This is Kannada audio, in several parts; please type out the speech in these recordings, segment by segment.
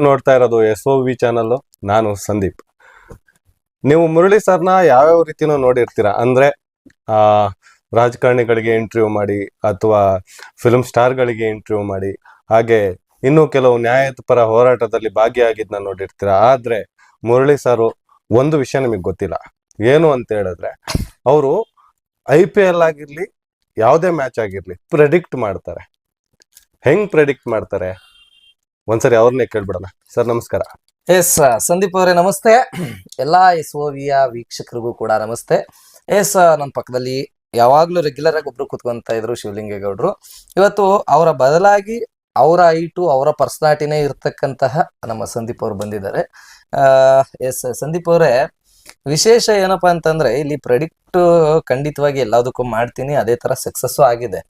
ನೋಡ್ತಾ ಇರೋದು SOV ಚಾನಲ್. ನಾನು ಸಂದೀಪ್. ನೀವು ಮುರಳಿ ಸರ್ನ ಯಾವ್ಯಾವ ರೀತಿನೂ ನೋಡಿರ್ತೀರಾ, ಅಂದ್ರೆ ರಾಜಕಾರಣಿಗಳಿಗೆ ಇಂಟರ್ವ್ಯೂ ಮಾಡಿ ಅಥವಾ ಫಿಲ್ಮ್ ಸ್ಟಾರ್ಗಳಿಗೆ ಇಂಟರ್ವ್ಯೂ ಮಾಡಿ, ಹಾಗೆ ಇನ್ನು ಕೆಲವು ನ್ಯಾಯದ ಪರ ಹೋರಾಟದಲ್ಲಿ ಭಾಗಿಯಾಗಿದ್ನ ನೋಡಿರ್ತೀರಾ. ಆದ್ರೆ ಮುರಳಿ ಸರ್ ಒಂದು ವಿಷಯ ನಿಮಗೆ ಗೊತ್ತಿಲ್ಲ, ಏನು ಅಂತ ಹೇಳಿದ್ರೆ ಅವರು IPL ಆಗಿರ್ಲಿ ಯಾವುದೇ ಮ್ಯಾಚ್ ಆಗಿರ್ಲಿ ಪ್ರೆಡಿಕ್ಟ್ ಮಾಡ್ತಾರೆ. ಹೆಂಗ್ ಪ್ರೆಡಿಕ್ಟ್ ಮಾಡ್ತಾರೆ ಒಂದ್ಸರಿ ಅವ್ರನ್ನೇ ಕೇಳ್ಬಿಡೋಣ. ಸರ್ ನಮಸ್ಕಾರ. ಎಸ್ ಸಂದೀಪ್ ಅವರೇ ನಮಸ್ತೆ. ಎಲ್ಲಾ SOVಯ ವೀಕ್ಷಕರಿಗೂ ಕೂಡ ನಮಸ್ತೆ. ಎಸ್ ನನ್ನ ಪಕ್ಕದಲ್ಲಿ ಯಾವಾಗ್ಲೂ ರೆಗ್ಯುಲರ್ ಆಗಿ ಒಬ್ರು ಕುತ್ಕೊಂತ ಇದ್ರು ಶಿವಲಿಂಗೇಗೌಡರು. ಇವತ್ತು ಅವರ ಬದಲಾಗಿ ಅವರ ಐಟು ಅವರ ಪರ್ಸನಾಲಿಟಿನೇ ಇರ್ತಕ್ಕಂತಹ ನಮ್ಮ ಸಂದೀಪ್ ಅವರು ಬಂದಿದ್ದಾರೆ. ಎಸ್ ಸಂದೀಪ್ ಅವರೇ, ವಿಶೇಷ ಏನಪ್ಪಾ ಅಂತಂದ್ರೆ ಇಲ್ಲಿ ಪ್ರೆಡಿಕ್ಟ್ ಖಂಡಿತವಾಗಿ ಎಲ್ಲದಕ್ಕೂ ಮಾಡ್ತೀನಿ, ಅದೇ ತರ ಸಕ್ಸಸ್ಸು ಆಗಿದೆ.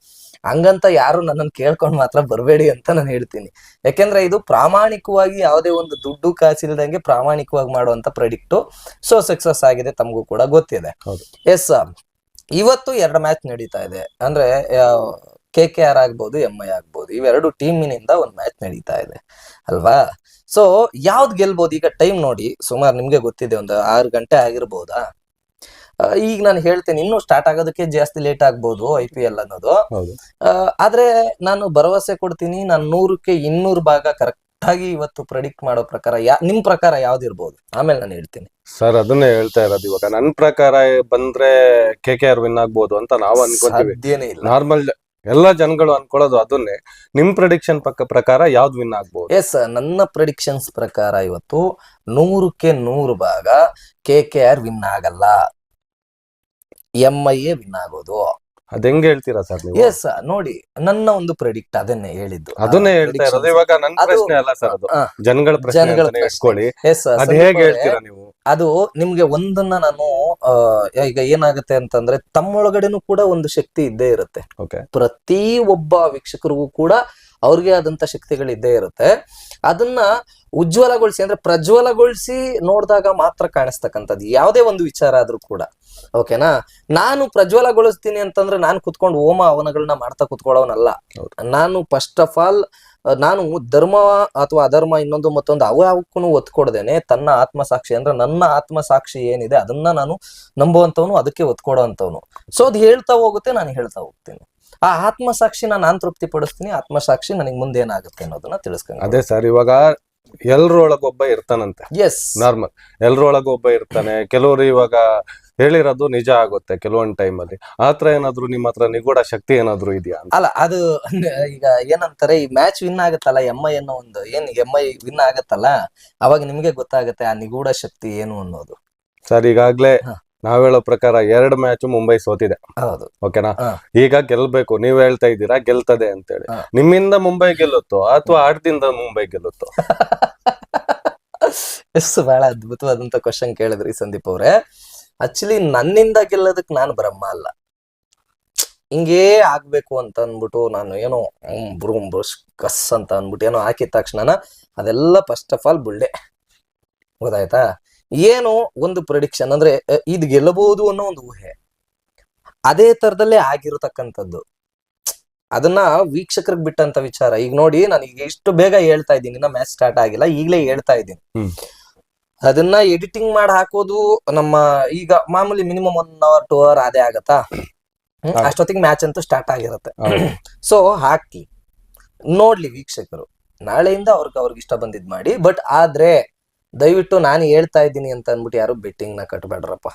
ಹಂಗಂತ ಯಾರು ನನ್ನನ್ನು ಕೇಳ್ಕೊಂಡು ಮಾತ್ರ ಬರಬೇಡಿ ಅಂತ ನಾನು ಹೇಳ್ತೀನಿ. ಯಾಕೆಂದ್ರೆ ಇದು ಪ್ರಾಮಾಣಿಕವಾಗಿ ಯಾವುದೇ ಒಂದು ದುಡ್ಡು ಕಾಸಿಲ್ದಂಗೆ ಪ್ರಾಮಾಣಿಕವಾಗಿ ಮಾಡುವಂತ ಪ್ರೆಡಿಕ್ಟು. ಸೊ ಸಕ್ಸಸ್ ಆಗಿದೆ, ತಮಗೂ ಕೂಡ ಗೊತ್ತಿದೆ. ಎಸ್, ಇವತ್ತು 2 ಮ್ಯಾಚ್ ನಡೀತಾ ಇದೆ. ಅಂದ್ರೆ KKR ಆಗ್ಬೋದು, MI ಆಗ್ಬೋದು, ಇವೆರಡು ಟೀಮಿನಿಂದ ಒಂದು ಮ್ಯಾಚ್ ನಡೀತಾ ಇದೆ ಅಲ್ವಾ. ಸೊ ಯಾವ್ದು ಗೆಲ್ಬಹುದು ಈಗ? ಟೈಮ್ ನೋಡಿ, ಸುಮಾರು ನಿಮ್ಗೆ ಗೊತ್ತಿದೆ, ಒಂದು 6 ಗಂಟೆ ಆಗಿರ್ಬೋದಾ. ಈಗ ನಾನು ಹೇಳ್ತೇನೆ, ಇನ್ನೂ ಸ್ಟಾರ್ಟ್ ಆಗೋದಕ್ಕೆ ಜಾಸ್ತಿ ಲೇಟ್ ಆಗ್ಬೋದು IPL ಅನ್ನೋದು. ಆದ್ರೆ ನಾನು ಭರವಸೆ ಕೊಡ್ತೀನಿ, ನಾನು 100ಕ್ಕೆ 200 ಭಾಗ ಕರೆಕ್ಟ್ ಆಗಿ ಇವತ್ತು ಪ್ರೆಡಿಕ್ಟ್ ಮಾಡೋ ಪ್ರಕಾರ ನಿಮ್ ಪ್ರಕಾರ ಯಾವ್ದಿರ್ಬೋದು, ಆಮೇಲೆ ನಾನು ಹೇಳ್ತೀನಿ. ಸರ್ ಅದನ್ನೇ ಹೇಳ್ತಾ ಇರೋದು. ಇವಾಗ ನನ್ನ ಪ್ರಕಾರ ಬಂದ್ರೆ KKR ವಿನ್ ಆಗ್ಬೋದು ಅಂತ ನಾವು ಅನ್ಕೊಂತೀವಿ. ನಾರ್ಮಲ್ ಎಲ್ಲಾ ಜನಗಳು ಅನ್ಕೊಳ್ಳೋದು ಅದನ್ನೇ. ನಿಮ್ ಪ್ರೆಡಿಕ್ಷನ್ ಪ್ರಕಾರ ಯಾವ್ದು ವಿನ್ ಆಗ್ಬೋದು? ಎಸ್, ನನ್ನ ಪ್ರೆಡಿಕ್ಷನ್ಸ್ ಪ್ರಕಾರ ಇವತ್ತು 100ಕ್ಕೆ 100 ಭಾಗ KKR ವಿನ್ ಆಗಲ್ಲ, MI ವಿನ್ ಆಗೋದು. ಅದ್ ಹೆಂಗ್ ಹೇಳ್ತೀರಾ ಸರ್ ನೀವು? ಎಸ್ ನೋಡಿ, ನನ್ನ ಒಂದು ಪ್ರೆಡಿಕ್ಟ್ ಅದನ್ನೇ ಹೇಳಿದ್ದು, ಅದನ್ನೇ ಹೇಳ್ತಾ ಇರೋದು. ಇವಾಗ ನನ್ನ ಪ್ರಶ್ನೆ ಅಲ್ಲ ಸರ್, ಅದು ಜನಗಳ ಪ್ರಶ್ನೆ. ಅದ್ ಹೇಗೆ ಹೇಳ್ತೀರಾ ನೀವು? ಅದು ನಿಮ್ಗೆ ಒಂದನ್ನ ನಾನು ಈಗ ಏನಾಗುತ್ತೆ ಅಂತಂದ್ರೆ, ತಮ್ಮೊಳಗಡೆನೂ ಕೂಡ ಒಂದು ಶಕ್ತಿ ಇದ್ದೇ ಇರುತ್ತೆ. ಪ್ರತಿ ಒಬ್ಬ ವೀಕ್ಷಕರಿಗೂ ಕೂಡ ಅವ್ರಿಗೆ ಆದಂತ ಶಕ್ತಿಗಳಿದ್ದೇ ಇರುತ್ತೆ. ಅದನ್ನ ಉಜ್ವಲಗೊಳಿಸಿ, ಅಂದ್ರೆ ಪ್ರಜ್ವಲಗೊಳಿಸಿ ನೋಡಿದಾಗ ಮಾತ್ರ ಕಾಣಿಸ್ತಕ್ಕಂಥದ್ದು ಯಾವುದೇ ಒಂದು ವಿಚಾರ ಆದ್ರೂ ಕೂಡ. ಓಕೆನಾ? ನಾನು ಪ್ರಜ್ವಲಗೊಳಿಸ್ತೀನಿ ಅಂತಂದ್ರೆ ನಾನು ಕುತ್ಕೊಂಡು ಹೋಮ ಹವನಗಳನ್ನ ಮಾಡ್ತಾ ಕುತ್ಕೊಳ್ಳೋನಲ್ಲ. ನಾನು ಫಸ್ಟ್ ಆಫ್ ಆಲ್ ನಾನು ಧರ್ಮ ಅಥವಾ ಅಧರ್ಮ ಇನ್ನೊಂದು ಮತ್ತೊಂದು ಅವಕ್ಕೂ ಒತ್ತು ಕೊಡದೇನೆ ತನ್ನ ಆತ್ಮಸಾಕ್ಷಿ, ಅಂದ್ರೆ ನನ್ನ ಆತ್ಮಸಾಕ್ಷಿ ಏನಿದೆ ಅದನ್ನ ನಾನು ನಂಬುವಂತವನು, ಅದಕ್ಕೆ ಒತ್ತು ಕೊಡೋ ಅಂತವನು. ಸೊ ಅದು ಹೇಳ್ತಾ ಹೋಗುತ್ತೆ, ನಾನು ಹೇಳ್ತಾ ಹೋಗ್ತೀನಿ. ಆ ಆತ್ಮಸಾಕ್ಷಿನ ನಾನ್ ತೃಪ್ತಿ ಪಡಿಸ್ತೀನಿ, ಆತ್ಮಸಾಕ್ಷಿ ನನಗೆ ಮುಂದೆ ಏನಾಗುತ್ತೆ ಅನ್ನೋದನ್ನ ತಿಳಿಸ್ಕೊಂಡು. ಅದೇ ಸರ್, ಇವಾಗ ಎಲ್ರೊಳಗೊಬ್ಬ ಇರ್ತಾನಂತೆ. ಎಸ್, ನಾರ್ಮಲ್ ಎಲ್ರೊಳಗೊಬ್ಬ ಇರ್ತಾನೆ. ಕೆಲವರು ಇವಾಗ ಹೇಳಿರೋದು ನಿಜ ಆಗುತ್ತೆ ಕೆಲವೊಂದ್ ಟೈಮ್ ಅಲ್ಲಿ. ಆತರ ಏನಾದ್ರು ನಿಮ್ಮ ಹತ್ರ ನಿಗೂಢ ಶಕ್ತಿ ಏನಾದ್ರು ಇದೆಯಾ? ಅಲ್ಲ, ಅದು ಈಗ ಏನಂತಾರೆ, ಈ ಮ್ಯಾಚ್ ವಿನ್ ಆಗತ್ತಲ್ಲ, MI ಅನ್ನೋ ಒಂದು MI ವಿನ್ ಆಗತ್ತಲ್ಲ, ಅವಾಗ ನಿಮ್ಗೆ ಗೊತ್ತಾಗತ್ತೆ ಆ ನಿಗೂಢ ಶಕ್ತಿ ಏನು ಅನ್ನೋದು. ಸರ್ ಈಗಾಗ್ಲೇ ನಾವ್ ಹೇಳೋ ಪ್ರಕಾರ 2 ಮ್ಯಾಚ್ ಮುಂಬೈ ಸೋತಿದೆ. ಹೌದು, ಓಕೆನಾ? ಈಗ ಗೆಲ್ಬೇಕು. ನೀವ್ ಹೇಳ್ತಾ ಇದ್ದೀರಾ ಗೆಲ್ತದೆ ಅಂತೇಳಿ. ನಿಮ್ಮಿಂದ ಮುಂಬೈ ಗೆಲ್ಲುತ್ತೋ ಅಥವಾ ಆಟದಿಂದ ಮುಂಬೈ ಗೆಲ್ಲುತ್ತೋ? ಎಷ್ಟು ಬಹಳ ಅದ್ಭುತವಾದಂತ ಕ್ವಶನ್ ಕೇಳಿದ್ರಿ ಸಂದೀಪ್ ಅವ್ರೆ. ಆಕ್ಚುಲಿ ನನ್ನಿಂದ ಗೆಲ್ಲೋದಕ್ ನಾನು ಬ್ರಹ್ಮ ಅಲ್ಲ. ಹಿಂಗೇ ಆಗ್ಬೇಕು ಅಂತ ಅನ್ಬಿಟ್ಟು ನಾನು ಏನೋ ಬ್ರೂಸ್ ಕಸ್ ಅಂತ ಅನ್ಬಿಟ್ಟು ಏನೋ ಹಾಕಿದ ತಕ್ಷಣ ಅದೆಲ್ಲ ಫಸ್ಟ್ ಆಫ್ ಆಲ್ ಬುಳ್ಳೆ. ಗೊತ್ತಾಯ್ತಾ? ಏನು ಒಂದು ಪ್ರೆಡಿಕ್ಷನ್ ಅಂದ್ರೆ ಇದು ಗೆಲ್ಲಬಹುದು ಅನ್ನೋ ಒಂದು ಊಹೆ ಅದೇ ತರದಲ್ಲೇ ಆಗಿರತಕ್ಕಂಥದ್ದು. ಅದನ್ನ ವೀಕ್ಷಕರಿಗೆ ಬಿಟ್ಟಂತ ವಿಚಾರ. ಈಗ ನೋಡಿ, ನಾನು ಈಗ ಇಷ್ಟು ಬೇಗ ಹೇಳ್ತಾ ಇದ್ದೀನಿ, ಇನ್ನ ಮ್ಯಾಚ್ ಸ್ಟಾರ್ಟ್ ಆಗಿಲ್ಲ, ಈಗಲೇ ಹೇಳ್ತಾ ಇದ್ದೀನಿ. ಅದನ್ನ ಎಡಿಟಿಂಗ್ ಮಾಡಿ ಹಾಕೋದು ನಮ್ಮ ಈಗ ಮಾಮೂಲಿ ಮಿನಿಮಮ್ 1 hour 2 hour ಅದೇ ಆಗತ್ತಾ? ಅಷ್ಟೊತ್ತಿಗೆ ಮ್ಯಾಚ್ ಅಂತೂ ಸ್ಟಾರ್ಟ್ ಆಗಿರುತ್ತೆ. ಸೊ ಹಾಕಿ ನೋಡ್ಲಿ ವೀಕ್ಷಕರು, ನಾಳೆಯಿಂದ ಅವ್ರಿಗೆ ಇಷ್ಟ ಬಂದಿದ್ ಮಾಡಿ. ಬಟ್ ಆದ್ರೆ ದಯವಿಟ್ಟು ನಾನು ಹೇಳ್ತಾ ಇದ್ದೀನಿ ಅಂತ ಅನ್ಬಿಟ್ಟು ಯಾರು ಬೆಟ್ಟಿಂಗ್ ನ ಕಟ್ಬೇಡ್ರಪ್ಪ.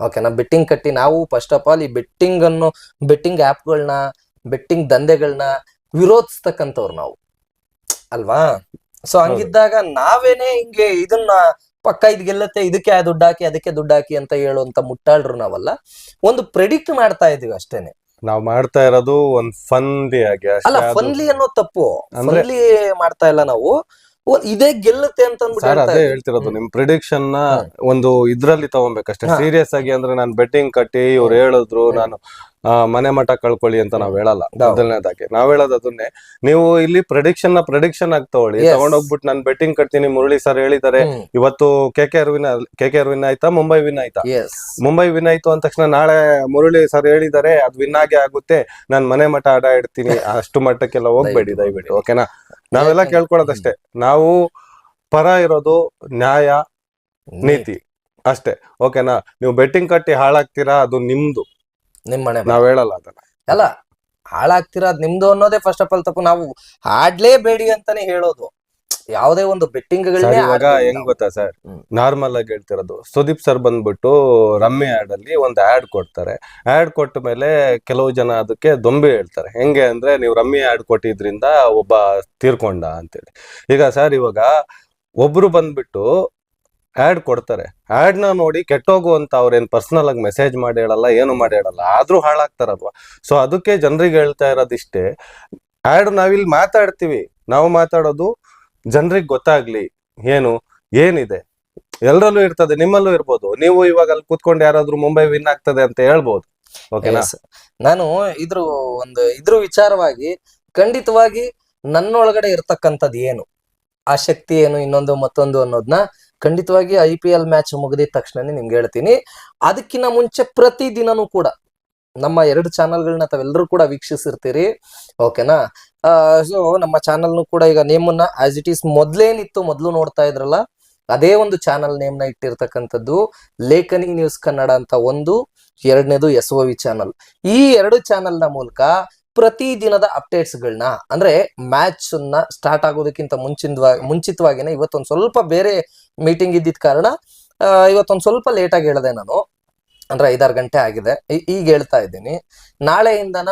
ಓಕೆನಾ? ಬೆಟ್ಟಿಂಗ್ ಕಟ್ಟಿ ನಾವು ಫಸ್ಟ್ ಆಫ್ ಆಲ್ ಈ ಬೆಟ್ಟಿಂಗ್ ಆಪ್ಗಳನ್ನ, ಬೆಟ್ಟಿಂಗ್ ದಂಧೆಗಳನ್ನ ವಿರೋಧಿಸ್ತಕ್ಕಂಥವ್ರು ನಾವು ಅಲ್ವಾ. ಸೊ ಹಂಗಿದ್ದಾಗ ನಾವೇನೆ ಹಿಂಗೆ ಇದನ್ನ ಪಕ್ಕ ಇದ್ ಗೆಲ್ಲತ್ತೆ, ಇದಕ್ಕೆ ದುಡ್ಡು ಹಾಕಿ, ಅದಕ್ಕೆ ದುಡ್ಡು ಹಾಕಿ ಅಂತ ಹೇಳುವಂತ ಮುಟ್ಟಾಳ್ರು ನಾವಲ್ಲ. ಒಂದು ಪ್ರೆಡಿಕ್ಟ್ ಮಾಡ್ತಾ ಇದೀವಿ ಅಷ್ಟೇನೆ. ನಾವ್ ಮಾಡ್ತಾ ಇರೋದು ಒಂದ್ ಫನ್ಲಿ ಆಗಿ ಅಲ್ಲ, ಫನ್ಲಿ ಅನ್ನೋ ತಪ್ಪು. ಫನ್ಲಿ ಮಾಡ್ತಾ ಇಲ್ಲ ನಾವು, ಇದೇ ಗೆಲ್ಲುತ್ತೆ ಅಂತ ಅದೇ ಹೇಳ್ತಿರೋದು. ನಿಮ್ ಪ್ರಿಡಿಕ್ಷನ್ ನ ಒಂದು ಇದ್ರಲ್ಲಿ ತಗೊಬೇಕಷ್ಟೇ, ಸೀರಿಯಸ್ ಆಗಿ. ಅಂದ್ರೆ ನಾನು ಬೆಟ್ಟಿಂಗ್ ಕಟ್ಟಿ ಇವ್ರು ಹೇಳಿದ್ರು ನಾನು ಮನೆ ಮಠ ಕಳ್ಕೊಳ್ಳಿ ಅಂತ ನಾವ್ ಹೇಳಲ್ಲ. ಮೊದಲನೇದಾಗಿ ನಾವ್ ಹೇಳೋದು ಅದನ್ನೇ. ನೀವು ಇಲ್ಲಿ ಪ್ರೆಡಿಕ್ಷನ್ ಆಗಿ ತಗೊಳ್ಳಿ. ತಗೊಂಡೋಗ್ಬಿಟ್ಟು ನಾನು ಬೆಟ್ಟಿಂಗ್ ಕಟ್ತೀನಿ, ಮುರಳಿ ಸರ್ ಹೇಳಿದ್ದಾರೆ ಇವತ್ತು KKR ವಿನ್ ಆಯ್ತಾ, ಮುಂಬೈ ವಿನ್ ಆಯ್ತಾ? ಮುಂಬೈ ವಿನ್ ಆಯ್ತು ಅಂದ ತಕ್ಷಣ ನಾಳೆ ಮುರಳಿ ಸರ್ ಹೇಳಿದ್ದಾರೆ ಅದು ವಿನ್ ಆಗೇ ಆಗುತ್ತೆ, ನಾನ್ ಮನೆ ಮಠ ಆಡ ಇಡ್ತೀನಿ, ಅಷ್ಟು ಮಟ್ಟಕ್ಕೆಲ್ಲ ಹೋಗ್ಬೇಡಿ ದಯವಿಟ್ಟು. ಓಕೆನಾ? ನಾವೆಲ್ಲ ಕೇಳ್ಕೊಳ್ಳೋದಷ್ಟೇ. ನಾವು ಪರ ಇರೋದು ನ್ಯಾಯ ನೀತಿ ಅಷ್ಟೇ. ಓಕೆನಾ? ನೀವು ಬೆಟ್ಟಿಂಗ್ ಕಟ್ಟಿ ಹಾಳಾಗ್ತೀರಾ, ಅದು ನಿಮ್ದು, ನಿಮ್ ಮನೆ ನಾವ್ ಹೇಳಲ್ಲ ಅದನ್ನ. ಅಲ್ಲ, ಹಾಳಾಗ್ತಿರ ಅದ್ ನಿಮ್ದು ಅನ್ನೋದೇ ಫಸ್ಟ್ ಆಫ್ ಆಲ್ ತಪ್ಪು. ನಾವು ಆಡ್ಲೇಬೇಡಿ ಅಂತಾನೆ ಹೇಳೋದು. ಯಾವುದೇ ಒಂದು ಬೆಟ್ಟಿಂಗ್ ಇವಾಗ ಹೆಂಗ್ ಗೊತ್ತಾ ಸರ್, ನಾರ್ಮಲ್ ಆಗಿ ಹೇಳ್ತಿರೋದು, ಸುದೀಪ್ ಸರ್ ಬಂದ್ಬಿಟ್ಟು ರಮ್ಮಿ ಆಡ್ ಅಲ್ಲಿ ಒಂದು ಆಡ್ ಕೊಡ್ತಾರೆ. ಆಡ್ ಕೊಟ್ಟ ಮೇಲೆ ಕೆಲವು ಜನ ಅದಕ್ಕೆ ದೊಂಬಿ ಹೇಳ್ತಾರೆ. ಹೆಂಗೆ ಅಂದ್ರೆ, ನೀವು ರಮ್ಮಿ ಆಡ್ ಕೊಟ್ಟಿದ್ರಿಂದ ಒಬ್ಬ ತೀರ್ಕೊಂಡ ಅಂತೇಳಿ. ಈಗ ಸರ್, ಇವಾಗ ಒಬ್ರು ಬಂದ್ಬಿಟ್ಟು ಆಡ್ ಕೊಡ್ತಾರೆ, ಆಡ್ ನ ನೋಡಿ ಕೆಟ್ಟೋಗುವಂತ ಅವ್ರೇನ್ ಪರ್ಸನಲ್ ಆಗಿ ಮೆಸೇಜ್ ಮಾಡಿ ಹೇಳಲ್ಲ, ಏನು ಮಾಡಿ ಹೇಳಲ್ಲ, ಆದ್ರೂ ಹಾಳಾಗ್ತಾರಲ್ವಾ. ಸೊ ಅದಕ್ಕೆ ಜನರಿಗೆ ಹೇಳ್ತಾ ಇರೋದಿಷ್ಟೇ, ಆಡ್ ನಾವಿಲ್ಲಿ ಮಾತಾಡ್ತೀವಿ, ನಾವು ಮಾತಾಡೋದು ಜನರಿಗೆ ಗೊತ್ತಾಗ್ಲಿ ಏನಿದೆ. ಎಲ್ಲರಲ್ಲೂ ಇರ್ತದೆ, ನಿಮ್ಮಲ್ಲೂ ಇರ್ಬೋದು. ನೀವು ಇವಾಗ ಅಲ್ಲಿ ಕೂತ್ಕೊಂಡು ಯಾರಾದ್ರೂ ಮುಂಬೈ ವಿನ್ ಆಗ್ತದೆ ಅಂತ ಹೇಳ್ಬೋದು. ಓಕೆನಾ? ನಾನು ಇದ್ರ ವಿಚಾರವಾಗಿ ಖಂಡಿತವಾಗಿ ನನ್ನೊಳಗಡೆ ಇರ್ತಕ್ಕಂಥದ್ದು ಏನು, ಆ ಶಕ್ತಿ ಏನು, ಇನ್ನೊಂದು ಮತ್ತೊಂದು ಅನ್ನೋದನ್ನ ಖಂಡಿತವಾಗಿ IPL ಮ್ಯಾಚ್ ಮುಗಿದಿದ ತಕ್ಷಣನೇ ನಿಮ್ಗೆ ಹೇಳ್ತೀನಿ. ಅದಕ್ಕಿಂತ ಮುಂಚೆ ಪ್ರತಿದಿನನೂ ಕೂಡ ನಮ್ಮ 2 ಚಾನಲ್ಗಳನ್ನ ತಾವೆಲ್ಲರೂ ಕೂಡ ವೀಕ್ಷಿಸಿರ್ತೀರಿ. ಓಕೆನಾ? ಸೊ ನಮ್ಮ ಚಾನಲ್ನು ಕೂಡ ಈಗ ನೇಮನ್ನ ಆಸ್ ಇಟ್ ಈಸ್ ಮೊದ್ಲೇನಿತ್ತು, ಮೊದ್ಲು ನೋಡ್ತಾ ಇದ್ರಲ್ಲ, ಅದೇ ಒಂದು ಚಾನಲ್ ನೇಮ್ನ ಇಟ್ಟಿರ್ತಕ್ಕಂಥದ್ದು ಲೇಖನಿ ನ್ಯೂಸ್ ಕನ್ನಡ ಅಂತ ಒಂದು, ಎರಡನೇದು SOV ಚಾನಲ್. ಈ 2 ಚಾನಲ್ನ ಮೂಲಕ ಪ್ರತಿದಿನದ ಅಪ್ಡೇಟ್ಸ್ಗಳನ್ನ, ಅಂದ್ರೆ ಮ್ಯಾಚ್ ಸ್ಟಾರ್ಟ್ ಆಗೋದಕ್ಕಿಂತ ಮುಂಚಿತವಾಗಿನೇ ಇವತ್ತೊಂದು ಸ್ವಲ್ಪ ಬೇರೆ ಮೀಟಿಂಗ್ ಇದ್ದಿದ್ದ ಕಾರಣ ಇವತ್ತೊಂದು ಸ್ವಲ್ಪ ಲೇಟ್ ಆಗಿ ಹೇಳಿದೆ ನಾನು. ಅಂದ್ರೆ 5-6 ಗಂಟೆ ಆಗಿದೆ, ಈಗ ಹೇಳ್ತಾ ಇದ್ದೀನಿ. ನಾಳೆಯಿಂದನ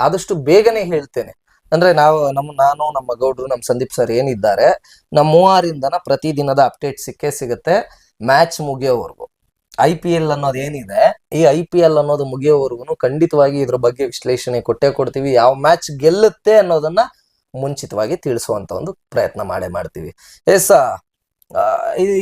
ಆದಷ್ಟು ಬೇಗನೆ ಹೇಳ್ತೇನೆ. ಅಂದ್ರೆ ನಾನು ನಮ್ಮ ಗೌಡ್ರು, ನಮ್ಮ ಸಂದೀಪ್ ಸರ್ ಏನಿದ್ದಾರೆ, ನಮ್ಮ 3 ಪ್ರತಿದಿನದ ಅಪ್ಡೇಟ್ ಸಿಗುತ್ತೆ ಮ್ಯಾಚ್ ಮುಗಿಯೋವರೆಗೂ. IPL ಅನ್ನೋದು ಏನಿದೆ, ಈ IPL ಅನ್ನೋದು ಮುಗಿಯೋವರೆಗೂ ಖಂಡಿತವಾಗಿ ಇದ್ರ ಬಗ್ಗೆ ವಿಶ್ಲೇಷಣೆ ಕೊಟ್ಟೇ ಕೊಡ್ತೀವಿ. ಯಾವ ಮ್ಯಾಚ್ ಗೆಲ್ಲುತ್ತೆ ಅನ್ನೋದನ್ನ ಮುಂಚಿತವಾಗಿ ತಿಳಿಸುವಂತ ಒಂದು ಪ್ರಯತ್ನ ಮಾಡ್ತೀವಿ.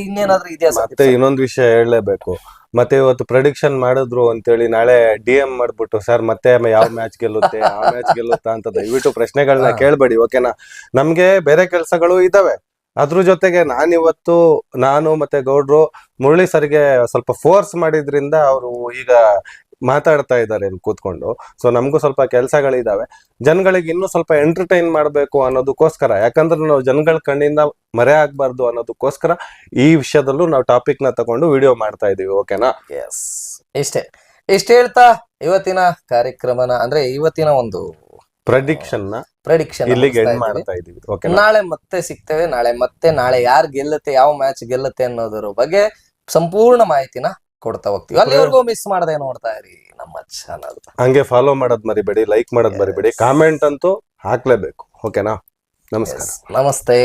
ಇನ್ನೇನಾದ್ರೂ ಇದೆಯಾ? ಮತ್ತೆ ಇನ್ನೊಂದು ವಿಷಯ ಹೇಳಲೇಬೇಕು. ಮತ್ತೆ ಇವತ್ತು ಪ್ರೆಡಿಕ್ಷನ್ ಮಾಡಿದ್ರು ಅಂತೇಳಿ ನಾಳೆ DM ಮಾಡ್ಬಿಟ್ಟು, ಸರ್ ಮತ್ತೆ ಯಾವ ಮ್ಯಾಚ್ ಗೆಲ್ಲುತ್ತೆ, ಆ ಮ್ಯಾಚ್ ಗೆಲ್ಲುತ್ತಾ ಅಂತ ದಯವಿಟ್ಟು ಪ್ರಶ್ನೆಗಳನ್ನ ಕೇಳ್ಬೇಡಿ. ಓಕೆನಾ? ನಮ್ಗೆ ಬೇರೆ ಕೆಲಸಗಳು ಇದಾವೆ. ಅದ್ರ ಜೊತೆಗೆ ನಾನು ಮತ್ತೆ ಗೌಡ್ರು ಮುರಳಿ ಸರ್ಗೆ ಸ್ವಲ್ಪ ಫೋರ್ಸ್ ಮಾಡಿದ್ರಿಂದ ಅವರು ಈಗ ಮಾತಾಡ್ತಾ ಇದ್ದಾರೆ ಇಲ್ಲಿ ಕೂತ್ಕೊಂಡು. ಸೊ ನಮಗೂ ಸ್ವಲ್ಪ ಕೆಲಸಗಳಿದಾವೆ. ಜನಗಳಿಗೆ ಇನ್ನೂ ಸ್ವಲ್ಪ ಎಂಟರ್ಟೈನ್ ಮಾಡಬೇಕು ಅನ್ನೋದಕ್ಕೋಸ್ಕರ, ಯಾಕಂದ್ರೆ ನಾವು ಜನಗಳ ಕಣ್ಣಿಂದ ಮರೆ ಆಗ್ಬಾರ್ದು ಅನ್ನೋದಕ್ಕೋಸ್ಕರ ಈ ವಿಷಯದಲ್ಲೂ ನಾವು ಟಾಪಿಕ್ ನ ತಗೊಂಡು ವಿಡಿಯೋ ಮಾಡ್ತಾ ಇದೀವಿ. ಓಕೆನಾ? ಇಷ್ಟ ಹೇಳ್ತಾ ಇವತ್ತಿನ ಕಾರ್ಯಕ್ರಮನ, ಅಂದ್ರೆ ಇವತ್ತಿನ ಒಂದು ಪ್ರೆಡಿಕ್ಷನ್ ಇಲ್ಲಿಗೆ ಎಂಡ್ ಮಾಡ್ತಾ ಇದೀವಿ. ಓಕೆ, ನಾಳೆ ಮತ್ತೆ ಸಿಗ್ತೇವೆ. ನಾಳೆ ಯಾರು ಗೆಲ್ಲುತ್ತೆ, ಯಾವ ಮ್ಯಾಚ್ ಗೆಲ್ಲುತ್ತೆ ಅನ್ನೋದ್ರ ಬಗ್ಗೆ ಸಂಪೂರ್ಣ ಮಾಹಿತಿನ ಕೊಡ್ತಾ ಹೋಗ್ತೀವಿ. ಅಲ್ಲಿವರೆಗೂ ಮಿಸ್ ಮಾಡದೆ ನೋಡ್ತಾ ಇರಿ ನಮ್ಮ ಚಾನಲ್. ಹಂಗೆ ಫಾಲೋ ಮಾಡೋದ್ ಮರಿಬೇಡಿ, ಲೈಕ್ ಮಾಡೋದ್ ಮರಿಬೇಡಿ, ಕಾಮೆಂಟ್ ಅಂತೂ ಹಾಕ್ಲೇಬೇಕು. ಓಕೆನಾ? ನಮಸ್ಕಾರ. ನಮಸ್ತೆ.